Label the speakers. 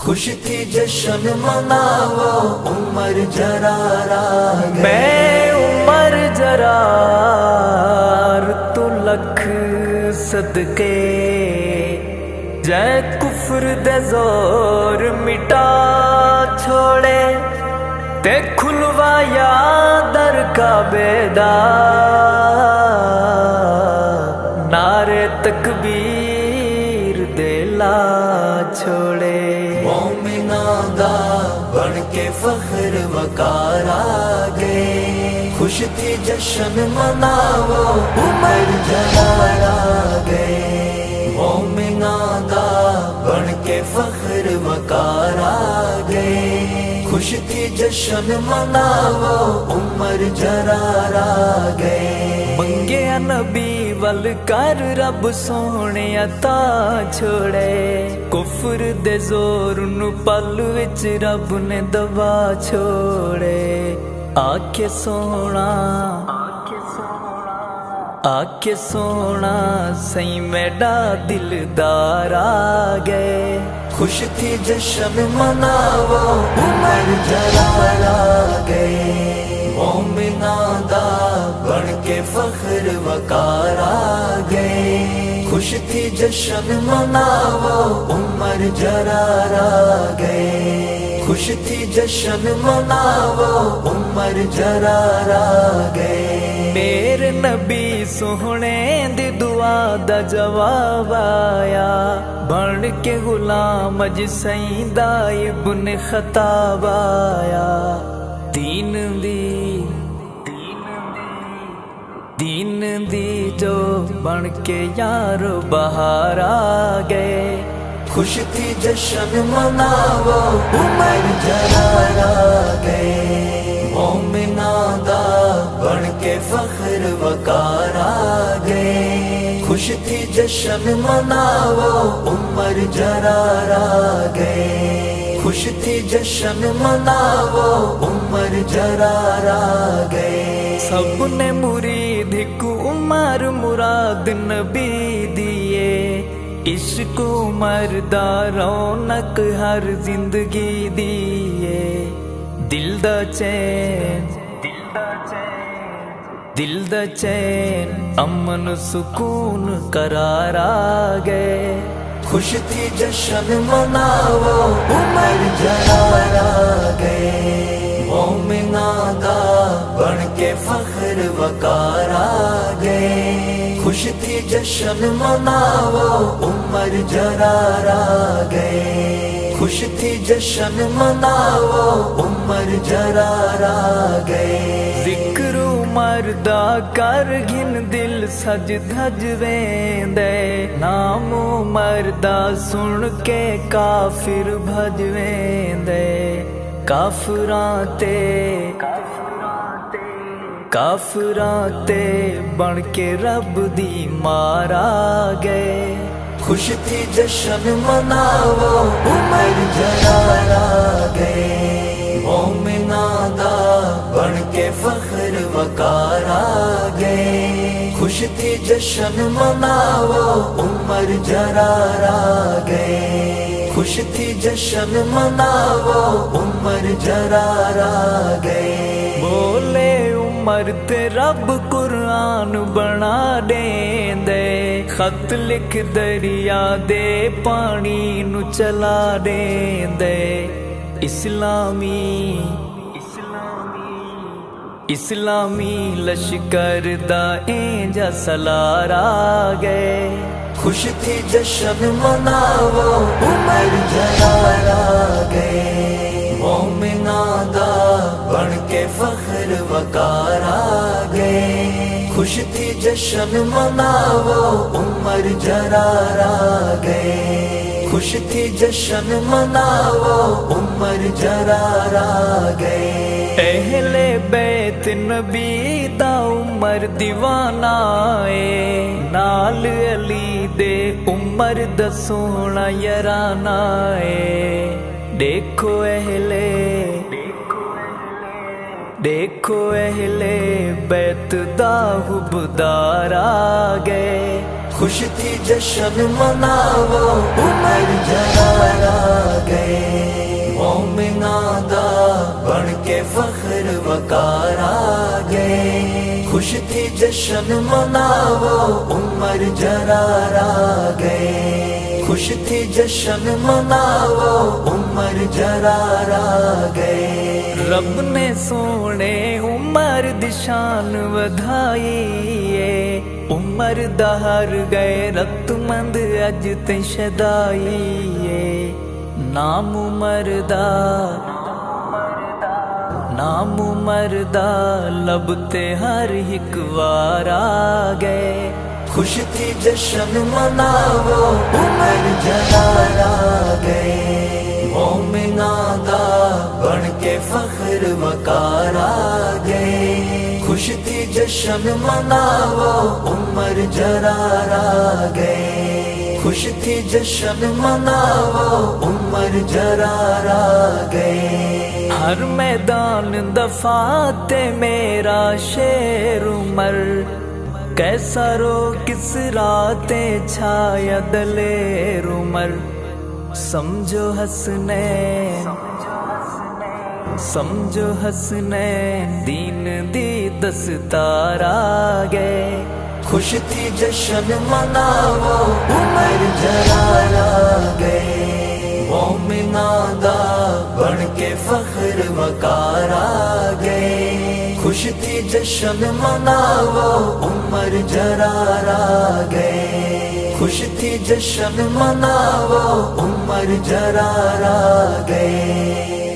Speaker 1: خوش تھی جشن مناو عمر جرار آ گئے،
Speaker 2: میں عمر جرار تو لکھ صدقے، جے کفر دے زور مٹا چھوڑے، تے کھلوایا در کعبے دا، نعرے تکبیر دے لا چھوڑے۔
Speaker 1: مومناں دا بن کے فخر وقار آ گئے، خوش تھی جشن مناو عمر جرار آ گئے، مومناں دا بن کے فخر وقار آ گئے، خوش تھی جشن مناو عمر جرار آ گئے۔
Speaker 2: منگیا نبی ول کر رب سونے عطا چھوڑے، کفر دے زور نو پل وچ رب نے دبا چھوڑے، آکھے سونا آکھے سونا سی میڈا دلدار آ گئے،
Speaker 1: خوش تھی جشن مناو عمر جرار آ گئے، مومناں دا بن کے فخر وقار آ گئے، خوش تھی جشن مناو عمر جرار آ گئے، خوش تھی جشن مناو عمر جرار آ گئے۔
Speaker 2: میرے نبی سوہنے دی دعا دا جواب آیا، بن کے غلام اج سائیں دا ابن خطاب آیا، دین دی جو بن کے یار بہار آ گئے،
Speaker 1: خوش تھی جشن مناو عمر جرار آ گئے، مومناں دا بن کے فخر وقار آ گئے، خوش تھی جشن مناو عمر جرار آ گئے، خوش تھی جشن مناو عمر جرار آ گئے۔
Speaker 2: سب نے مرید کو عمر مراد نبی دیے، عشق عمر دا رونق ہر زندگی دیے، دل دا چین امن سکون قرار آ گئے،
Speaker 1: خوش تھی جشن مناو عمر جرار آ گئے، مومناں دا بن کے فخر وقار آ گئے، خوش تھی جشن مناو عمر جرار آ گئے، خوش تھی جشن مناو عمر جرار آ گئے۔
Speaker 2: ذکر عمر دا کر گھن دل سج دھج ویندے، نام عمر دا سن کے کافر بھج ویندے، کافراں تے بن کے رب دی مار آ گئے،
Speaker 1: خوش تھی جشن مناو عمر جرار آ گئے، مومناں دا بن کے فخر وقار آ گئے، خوش تھی جشن مناو عمر جرار آ گئے، خوش تھی جشن مناو عمر جرار آ گئے۔
Speaker 2: بولے عمر تے رب قرآن بنا دیندے، خط لکھ دریا دے پانی نو چلا دیندے، اسلامی لشکر دا اینجا سلار آ گئے،
Speaker 1: خوش تھی جشن مناو عمر جرار آ گئے، مومناں دا بن کے فخر وقار آ گئے، خوش تھی جشن مناو عمر جرار آ گئے، خوش تھی جشن مناو عمر جرار آ گئے۔
Speaker 2: اہل بیت نبی دا عمر دیوانہ اے، نال علی دے عمر دا سونا یارانہ اے، دیکھو اہل بیت دا حبدار آ گئے،
Speaker 1: خوش تھی جشن مناو عمر جرار آ گئے، کے فخر وقار آ گئے، خوش تھی جشن مناو عمر جرار آ گئے، خوش تھی جشن مناو عمر جرار آ گئے۔
Speaker 2: رب نے سونے عمر دی شان ودھائی ہے، عمر دہر گئے رت مند اج تے شدائی ہے، نام عمر دا نام عمر دا لب تے ہر ایک وار آ گئے،
Speaker 1: خوش تھی جشن مناو عمر جرار آ گئے، مومناں دا بن کے فخر وقار آ گئے، خوش تھی جشن مناو عمر جرار آ گئے، خوش تھی جشن مناو عمر جرار آ گئے۔
Speaker 2: ہر میدان دفاع تے میرا شیر عمر، کیسا رو کس راتے چھایا دلیر عمر، سمجھو حسنین سمجھو حسنین دین دی دستار آ گئے،
Speaker 1: خوش تھی جشن مناو عمر جرار آ گئے، مومناں دا بن کے فخر وقار آ گئے، خوش تھی جشن مناو عمر جرار آ گئے، خوش تھی جشن مناو عمر جرار آ گئے۔